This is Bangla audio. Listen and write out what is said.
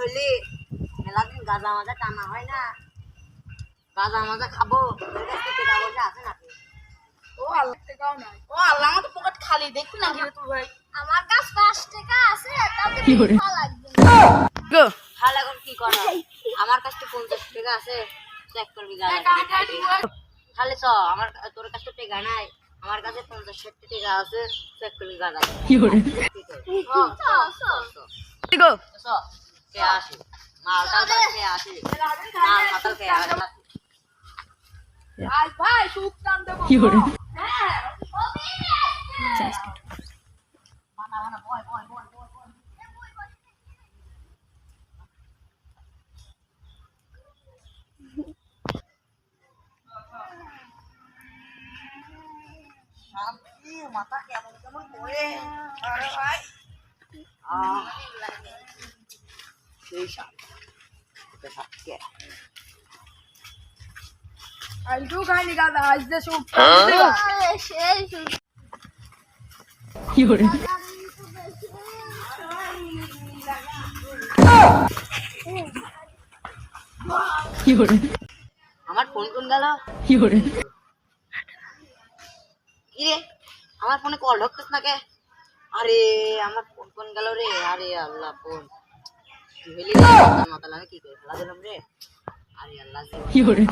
হইলি মেলা দিন গাঁজা মাজা টানা হয় না, গাঁজা মাজা খাবো, তোর কাছে টাকা পয়সা আছে নাকি? ও আল্লাহ টাকাও নাই। ও আল্লাহ আমার তো পকেট খালি দেখি না গিয়ে তোর ভাই। আমার কাছে 5 টাকা আছে তাতে খাওয়া লাগবে। গো তাহলে এখন কি করব? আমার কাছে 50 টাকা আছে, চেক করবি গাঁজা খাবি। তাহলে চ, আমার তোর কাছে তো টাকা নাই, আমার কাছে 50-60 টাকা আছে, চেক করবি গাঁজা। কি করে গো চ, কে আসে মালটাল খেয়ে আসে, মাল মাতাল খেয়ে আসে। আজ ভাই সুপ টান দেবো। কি করে হ্যাঁ মাথা কেমন কেমন করে, আরে ভাই সেই সাপ সাপকে আজ তো খাইনি গাদা আজ যে সুপ সেই সুপ কি করে কি করে আমার ফোন কোন গেল, কি করে কি রে আমার ফোনে কল ঢুকতেছ না কে? আরে আমার ফোন কোন গেল রে, আরে আল্লাহ ফোন কি হইলি রে, মাতাল মাতাল আমি কি করে ফেলা দিলাম রে, আরে আল্লাহ কি করে